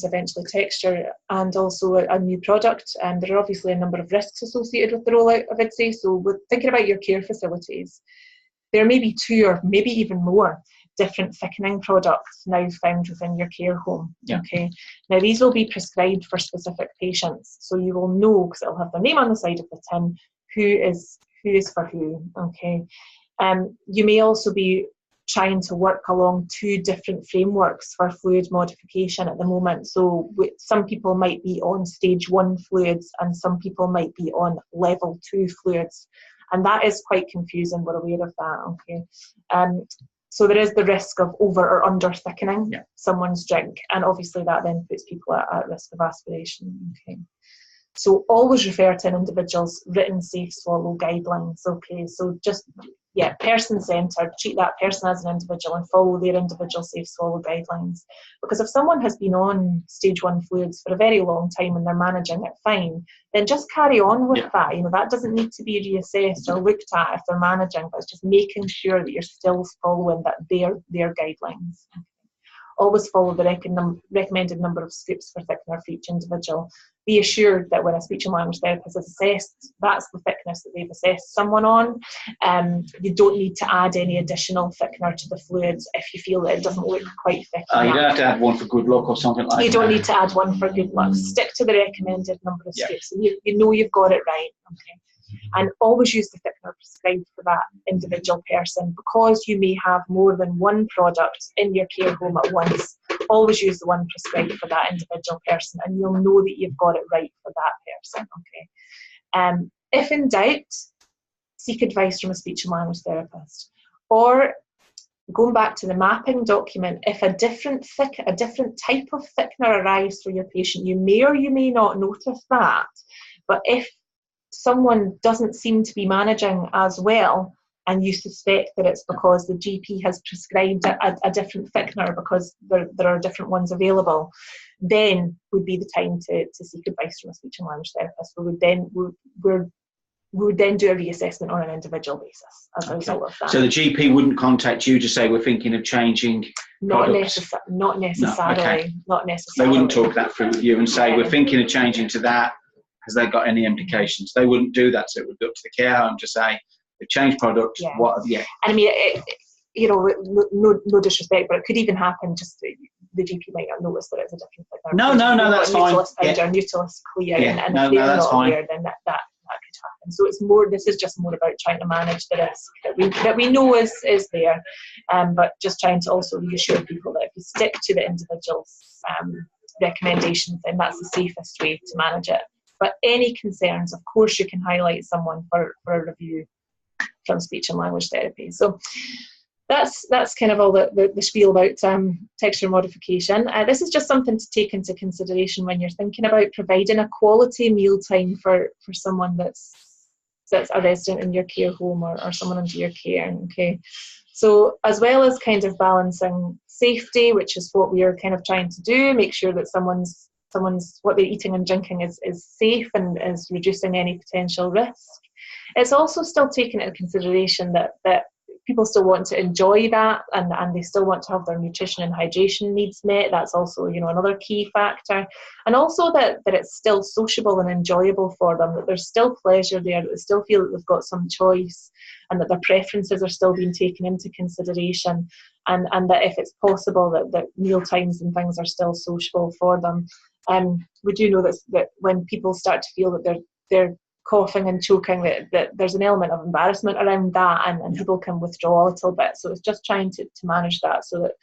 eventually texture, and also a new product. There are obviously a number of risks associated with the rollout of IDSI. So with thinking about your care facilities, there may be 2 or maybe even more different thickening products now found within your care home. Okay. Now these will be prescribed for specific patients, so you will know, because it'll have their name on the side of the tin, who is for who. Okay. You may also be trying to work along 2 different frameworks for fluid modification at the moment. So some people might be on stage 1 fluids and some people might be on level 2 fluids. And that is quite confusing, we're aware of that, okay? So there is the risk of over or under thickening someone's drink, and obviously that then puts people at risk of aspiration, okay? So always refer to an individual's written safe swallow guidelines. Okay, so just, yeah, person-centred, treat that person as an individual and follow their individual safe swallow guidelines. Because if someone has been on stage 1 fluids for a very long time and they're managing it fine, then just carry on with that. You know, that doesn't need to be reassessed or looked at if they're managing, but it's just making sure that you're still following their guidelines. Always follow the recommended number of scoops per thickener for each individual. Be assured that when a speech and language therapist is assessed, that's the thickness that they've assessed someone on. You don't need to add any additional thickener to the fluids if you feel that it doesn't look quite thick You enough. don't have to add one for good luck or something like that. You don't need to add one for good luck. Stick to the recommended number of scoops. And you know you've got it right. Okay. And always use the thickener prescribed for that individual person. Because you may have more than one product in your care home at once, always use the one prescribed for that individual person, and you'll know that you've got it right for that person. Okay. If in doubt, seek advice from a speech and language therapist. Or going back to the mapping document, if a different type of thickener arrives for your patient, you may or you may not notice that. But if someone doesn't seem to be managing as well, and you suspect that it's because the GP has prescribed a different thickener because there are different ones available, then would be the time to seek advice from a speech and language therapist. We would then do a reassessment on an individual basis as a result of that. So the GP wouldn't contact you to say we're thinking of changing products? Not necessarily. No, okay. Not necessarily. They wouldn't talk that through with you and say we're thinking of changing to that. Has that got any implications? They wouldn't do that. So it would be up to the care home to say we've changed products. Yeah. And I mean, you know, no disrespect, but it could even happen. Just the GP might not notice that it's a different thing. No, that's fine. Nucleus powder, Nucleus clear, and if they're that's not fine. aware, then that could happen. So it's more. This is just more about trying to manage the risk that we know is there, but just trying to also reassure people that if you stick to the individual's recommendations, then that's the safest way to manage it. But any concerns, of course, you can highlight someone for a review from speech and language therapy. So that's kind of all the spiel about texture modification. This is just something to take into consideration when you're thinking about providing a quality mealtime for someone that's a resident in your care home or someone under your care. Okay, so as well as kind of balancing safety, which is what we are kind of trying to do, make sure that someone's what they're eating and drinking is safe and is reducing any potential risk. It's also still taking into consideration that people still want to enjoy that and they still want to have their nutrition and hydration needs met. That's also, you know, another key factor. And also that it's still sociable and enjoyable for them, that there's still pleasure there, that they still feel that they've got some choice and that their preferences are still being taken into consideration, and that if it's possible that meal times and things are still sociable for them. We do know that when people start to feel that they're coughing and choking, that there's an element of embarrassment around that, and people can withdraw a little bit. So it's just trying to manage that so that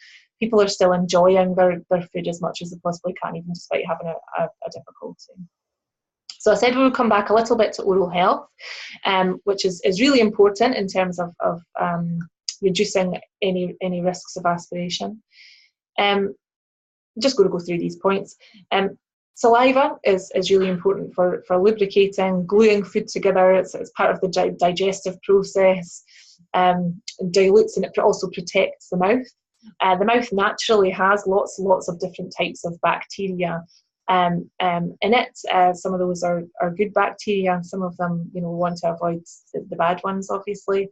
people are still enjoying their food as much as they possibly can, even despite having a difficulty. So I said we would come back a little bit to oral health, which is really important in terms of reducing any risks of aspiration. Just going to go through these points. Saliva is really important for lubricating, gluing food together. It's part of the digestive process. Dilutes, and it also protects the mouth. The mouth naturally has lots of different types of bacteria in it. Some of those are good bacteria, and some of them, you know, want to avoid the bad ones, obviously.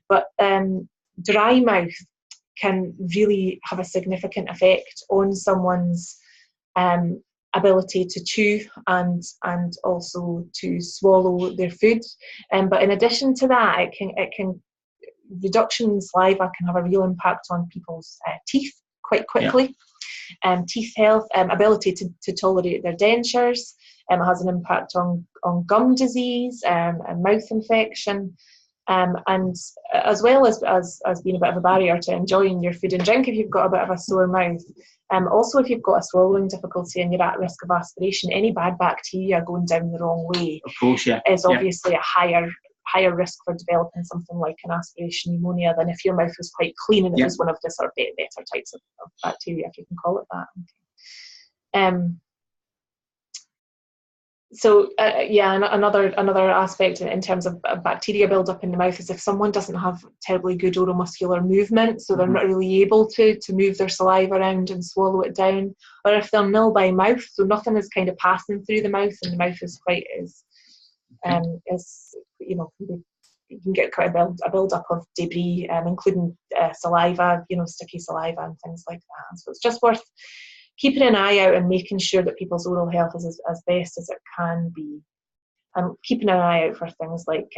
But dry mouth can really have a significant effect on someone's ability to chew and also to swallow their food. But in addition to that, it can reduction in saliva can have a real impact on people's teeth quite quickly. Teeth health, ability to tolerate their dentures, has an impact on gum disease and mouth infection. And as well as being a bit of a barrier to enjoying your food and drink if you've got a bit of a sore mouth. Also, if you've got a swallowing difficulty and you're at risk of aspiration, any bad bacteria going down the wrong way, of course, is obviously a higher risk for developing something like an aspiration pneumonia than if your mouth was quite clean and it was one of the sort of better types of bacteria, if you can call it that. So yeah, another aspect in terms of bacteria build-up in the mouth is if someone doesn't have terribly good oromuscular movement, so they're not really able to move their saliva around and swallow it down, or if they're nil by mouth, so nothing is kind of passing through the mouth, and the mouth is quite you know, you can get quite a build-up of debris, including saliva, you know, sticky saliva and things like that. So it's just worth keeping an eye out and making sure that people's oral health is as best as it can be. And keeping an eye out for things like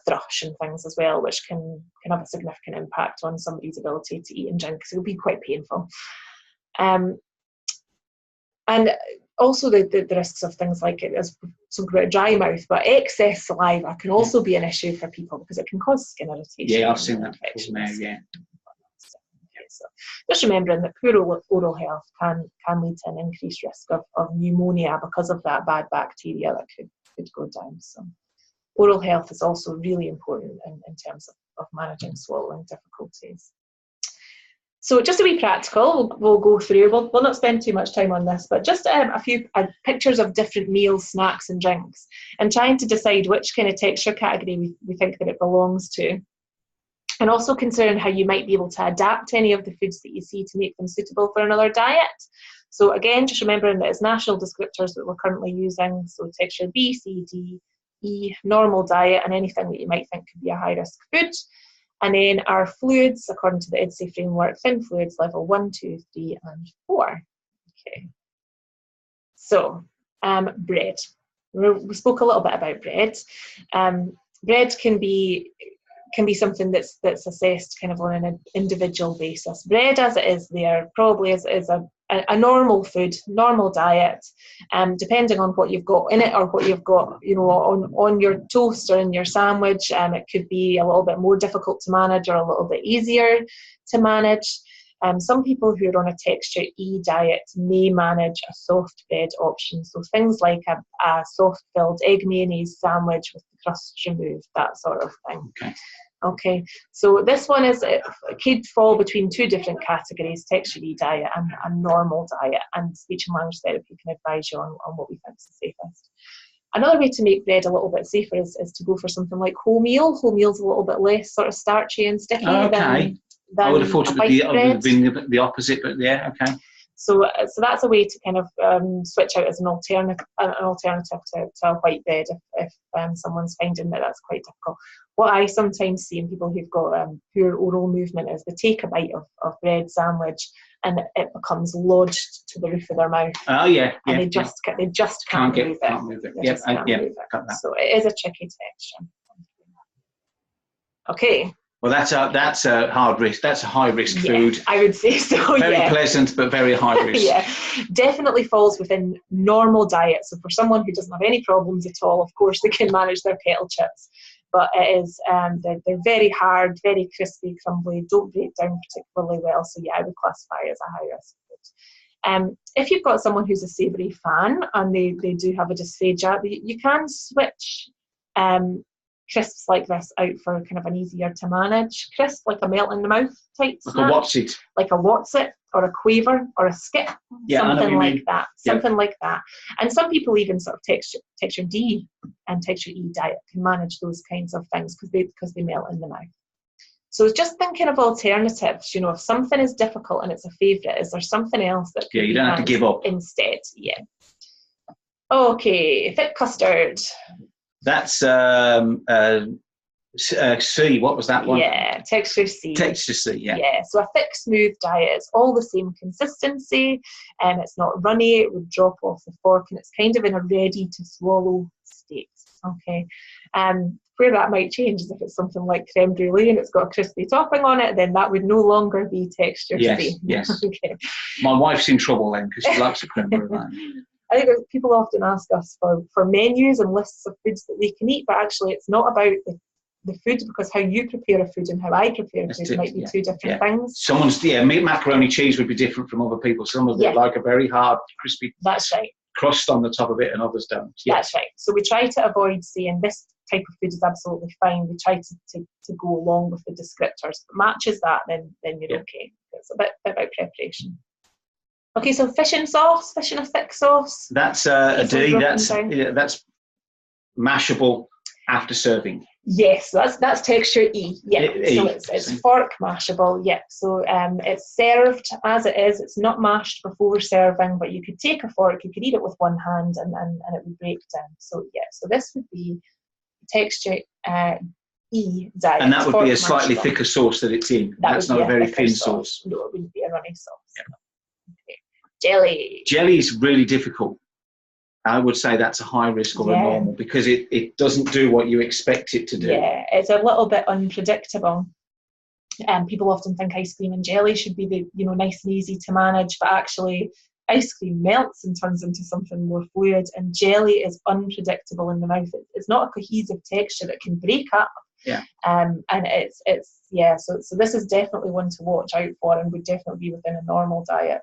thrush and things as well, which can have a significant impact on somebody's ability to eat and drink, because it will be quite painful. And also the risks of things like, as something about dry mouth, but excess saliva can also be an issue for people because it can cause skin irritation. Yeah, I've seen that before now, yeah. So just remembering that poor oral health can lead to an increased risk of pneumonia because of that bad bacteria that could go down. So oral health is also really important in terms of managing swallowing difficulties. So just to be practical, we'll go through, we'll not spend too much time on this, but just a few pictures of different meals, snacks and drinks, and trying to decide which kind of texture category we think that it belongs to. And also considering how you might be able to adapt any of the foods that you see to make them suitable for another diet. So again, just remembering that it's national descriptors that we're currently using, so texture B, C, D, E, normal diet, and anything that you might think could be a high-risk food. And then our fluids, according to the IDSE framework, thin fluids, level 1, 2, 3, and 4. Okay. So, bread. We spoke a little bit about bread. Bread can be something that's assessed kind of on an individual basis. Bread as it is there probably is a normal food, normal diet, depending on what you've got in it or what you've got, you know, on your toast or in your sandwich. It could be a little bit more difficult to manage or a little bit easier to manage. Some people who are on a texture E diet may manage a soft bread option, so things like a soft filled egg mayonnaise sandwich with the crust removed, that sort of thing. Okay, so this one it could fall between two different categories, texture E diet and normal diet, and speech and language therapy can advise you on what we think is the safest. Another way to make bread a little bit safer is to go for something like wholemeal. Wholemeal's a little bit less sort of starchy and sticky than I would have thought it would have been the opposite, but yeah, okay. So that's a way to kind of switch out as an alternative to a white bread if someone's finding that that's quite difficult. What I sometimes see in people who've got poor oral movement is they take a bite of bread sandwich and it becomes lodged to the roof of their mouth. Oh yeah, and they just can't move it. They just can't move it. So it is a tricky texture. Okay. Well, that's a hard risk. That's a high risk food. I would say so. Very pleasant, but very high risk. Yeah, definitely falls within normal diet. So for someone who doesn't have any problems at all, of course they can manage their kettle chips. But it is they're very hard, very crispy, crumbly, don't break down particularly well. So yeah, I would classify it as a high risk food. If you've got someone who's a savoury fan and they do have a dysphagia, you can switch crisps like this out for kind of an easier to manage crisp, like a melt in the mouth type snack. Like a What's-It. Like a What's-It or a Quaver or a Skip. Something like that. Something like that. And some people even sort of texture D and texture E diet can manage those kinds of things because they melt in the mouth. So it's just thinking of alternatives. You know, if something is difficult and it's a favourite, is there something else that you don't have to give up instead? Yeah. Okay, thick custard. That's C. What was that one? Yeah, texture C. Texture C, yeah. Yeah, so a thick, smooth diet. It's all the same consistency, and it's not runny. It would drop off the fork, and it's kind of in a ready-to-swallow state. Okay. Where that might change is if it's something like creme brulee and it's got a crispy topping on it, then that would no longer be texture C. Yes. Okay. My wife's in trouble then because she likes a creme brulee. I think people often ask us for menus and lists of foods that they can eat, but actually it's not about the food, because how you prepare a food and how I prepare a food might be two different things. Someone's macaroni cheese would be different from other people. Some of them like a very hard, crispy crust on the top of it, and others don't. Yeah. That's right. So we try to avoid saying this type of food is absolutely fine. We try to go along with the descriptors. If it matches that, then you're okay. It's a bit about preparation. Okay, so fish in sauce, fish in a thick sauce. That's a D. Broken That's mashable after serving. Yes, that's texture E. Yeah, so it's fork mashable. Yeah, so it's served as it is. It's not mashed before serving, but you could take a fork, you could eat it with one hand, and it would break down. So yeah, so this would be texture E diet. And that would be a slightly thicker sauce that it's in. That's not a very thin sauce. No, it wouldn't be a runny sauce. Yeah. Okay. Jelly. Jelly is really difficult. I would say that's a high risk or a normal, because it doesn't do what you expect it to do. Yeah, it's a little bit unpredictable. People often think ice cream and jelly should be nice and easy to manage, but actually ice cream melts and turns into something more fluid, and jelly is unpredictable in the mouth. It's not a cohesive texture. It can break up. Yeah. And so this is definitely one to watch out for, and would definitely be within a normal diet.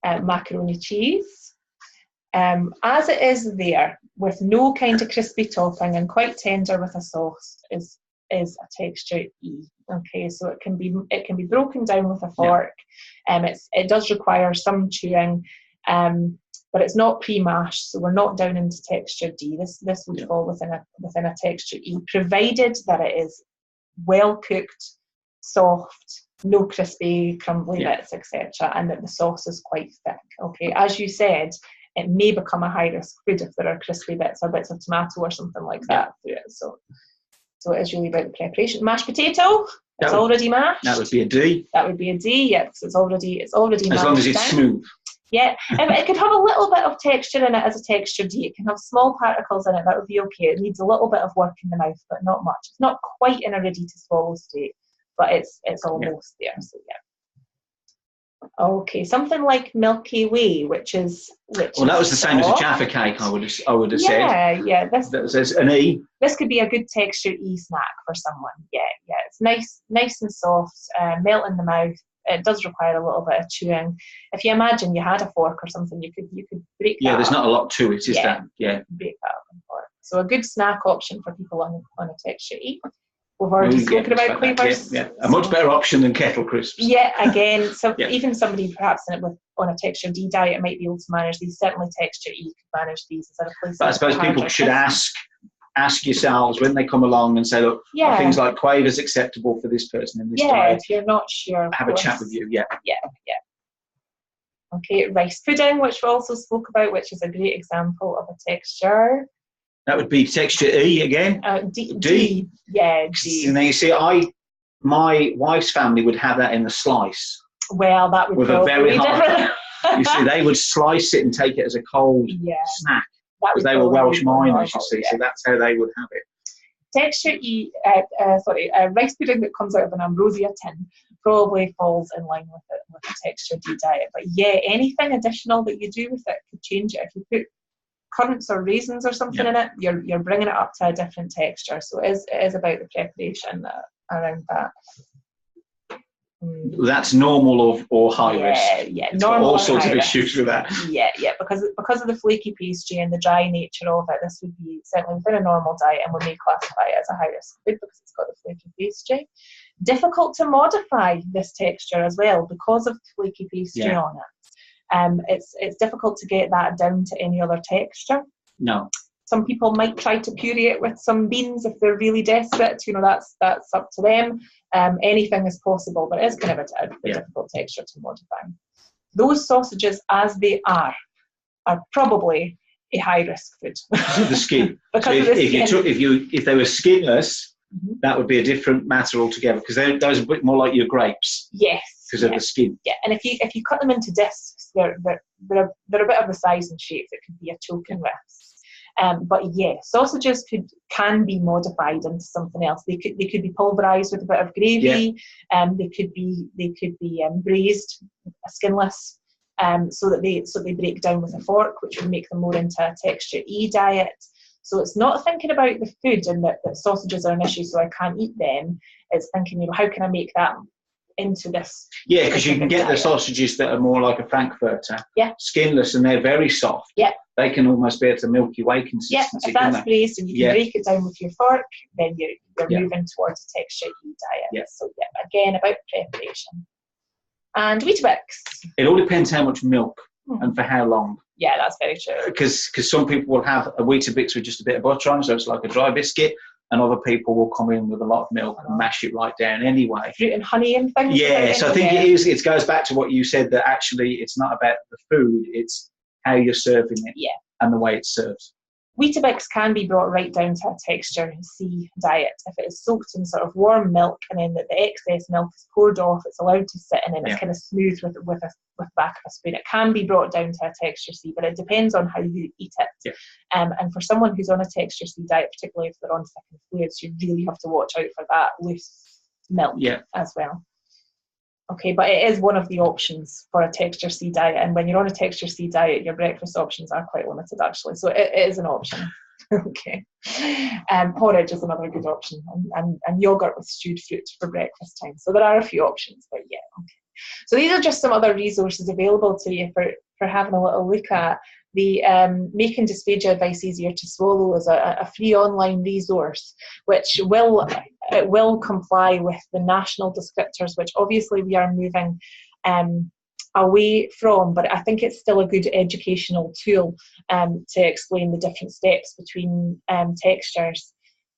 Macaroni cheese. As it is there, with no kind of crispy topping and quite tender with a sauce, is a texture E. Okay, so it can be broken down with a fork. It does require some chewing, but it's not pre-mashed, so we're not down into texture D. This would fall within a texture E, provided that it is well cooked, soft, no crispy, crumbly bits, etc., and that the sauce is quite thick. Okay, as you said, it may become a high-risk food if there are crispy bits or bits of tomato or something like that through it. So it is really about the preparation. Mashed potato, it's already mashed. That would be a D. That would be a D, yeah, because it's already mashed. As long as it's smooth. Yeah, it could have a little bit of texture in it as a texture D. It can have small particles in it. That would be okay. It needs a little bit of work in the mouth, but not much. It's not quite in a ready-to-swallow state, but it's almost there. So yeah. Okay, something like Milky Way, which is that was the same as a Jaffa cake. I would have said. Yeah. There's an E. This could be a good texture E snack for someone. Yeah. It's nice and soft, melt in the mouth. It does require a little bit of chewing. If you imagine you had a fork or something, you could break that. Yeah, there's not a lot to it, is there? Yeah. Break that up in fork. So a good snack option for people on a texture E. We've already spoken about quavers. Yeah. A much better option than kettle crisps. Yeah, again, so even somebody perhaps on a texture D diet might be able to manage these. Certainly texture E could manage these. Is that a place? But I suppose people should ask yourselves when they come along and say, look, are things like quavers acceptable for this person in this diet? If you're not sure, have a chat with you. Yeah. Okay, rice pudding, which we also spoke about, which is a great example of a texture. That would be texture E again. D. Yeah, D. And then you see, my wife's family would have that in the slice. Well, that would with a very hard. You see, they would slice it and take it as a cold snack. Because they were Welsh miners, you see, so that's how they would have it. Texture E, rice pudding that comes out of an ambrosia tin probably falls in line with a texture D diet. But yeah, anything additional that you do with it could change it. If you put currants or raisins or something in it, you're bringing it up to a different texture. So it is about the preparation around that. That's normal or high risk. Yeah, it's normal. Got all sorts of issues with that. Yeah, because of the flaky pastry and the dry nature of it, this would be certainly within a normal diet, and we may classify it as a high risk food because it's got the flaky pastry. Difficult to modify this texture as well because of the flaky pastry on it. It's difficult to get that down to any other texture. No. Some people might try to puree it with some beans if they're really desperate. That's up to them. Anything is possible, but it is kind of a difficult texture to modify. Those sausages, as they are probably a high risk food. Because of the skin. If they were skinless, that would be a different matter altogether. Because those are a bit more like your grapes. Yes. Because of the skin. Yeah, and if you cut them into discs, they're a bit of the size and shape that could be a choking risk. But sausages can be modified into something else. They could be pulverized with a bit of gravy. They could be braised, skinless, so that they break down with a fork, which would make them more into a texture E diet. So it's not thinking about the food and that sausages are an issue, so I can't eat them. It's thinking, how can I make that into this? Yeah, because you can get the sausages that are more like a Frankfurter, skinless, and they're very soft. Yeah. They can almost be at a Milky Way consistency. If that's braised and you can break it down with your fork, then you're moving towards a texture E diet. So again, about preparation. And Weetabix. It all depends how much milk and for how long. Yeah, that's very true. Because some people will have a Weetabix with just a bit of butter on, so it's like a dry biscuit, and other people will come in with a lot of milk and mash it right down anyway. Fruit and honey and things. Yeah, so I think it goes back to what you said, that actually it's not about the food, it's how you're serving it and the way it's served. Weetabix can be brought right down to a texture C diet. If it is soaked in sort of warm milk and then the excess milk is poured off, it's allowed to sit and then it's kind of smooth with the back of a spoon. It can be brought down to a texture C, but it depends on how you eat it. Yeah. And for someone who's on a texture C diet, particularly if they're on thickened fluids, you really have to watch out for that loose milk as well. Okay, but it is one of the options for a texture C diet, and when you're on a texture C diet, your breakfast options are quite limited actually, so it is an option. Okay, porridge is another good option, and yogurt with stewed fruit for breakfast time. So there are a few options, but yeah, okay. So these are just some other resources available to you for having a little look at. The Making Dysphagia Advice Easier to Swallow is a free online resource which will comply with the national descriptors, which obviously we are moving away from, but I think it's still a good educational tool to explain the different steps between textures.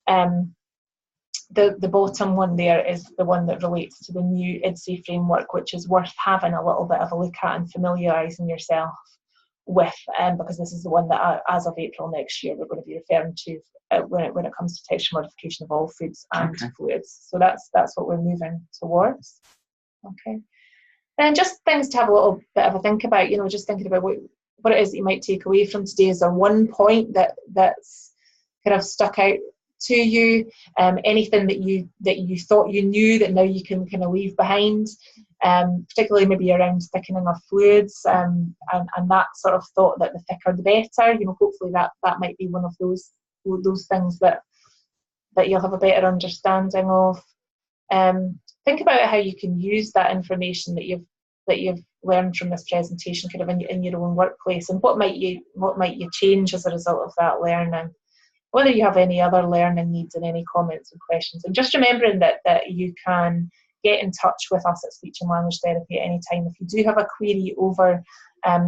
The bottom one there is the one that relates to the new IDSE framework, which is worth having a little bit of a look at and familiarising yourself with, because this is the one that as of April next year we're going to be referring to when it comes to texture modification of all foods and fluids. So that's what we're moving towards. Okay, and just things to have a little bit of a think about, just thinking about what it is that you might take away from today. Is there one point that's kind of stuck out to you, anything that you thought you knew that now you can kind of leave behind, particularly maybe around thickening of fluids, and that sort of thought that the thicker the better. Hopefully that might be one of those things that you'll have a better understanding of. Think about how you can use that information that you've learned from this presentation kind of in your own workplace, and what might you change as a result of that learning. Whether you have any other learning needs and any comments and questions. And just remembering that you can get in touch with us at Speech and Language Therapy at any time if you do have a query over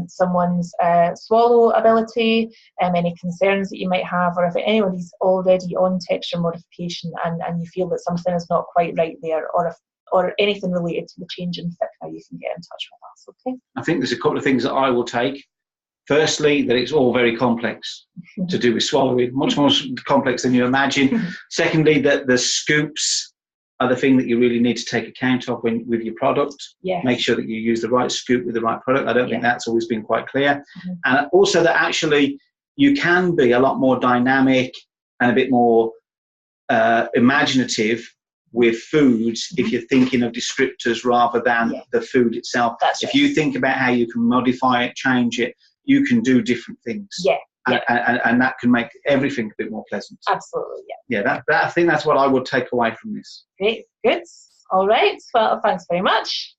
someone's swallow ability, any concerns that you might have, or if anybody's already on texture modification and you feel that something is not quite right there, or anything related to the change in thickener, you can get in touch with us, okay? I think there's a couple of things that I will take. Firstly, that it's all very complex to do with swallowing, much more complex than you imagine. Secondly, that the scoops are the thing that you really need to take account of with your product. Yes. Make sure that you use the right scoop with the right product. I don't think that's always been quite clear. And also that actually you can be a lot more dynamic and a bit more imaginative with foods if you're thinking of descriptors rather than the food itself. If you think about how you can modify it, change it, you can do different things. And that can make everything a bit more pleasant. Absolutely, that I think that's what I would take away from this. Great, good. All right, well, thanks very much.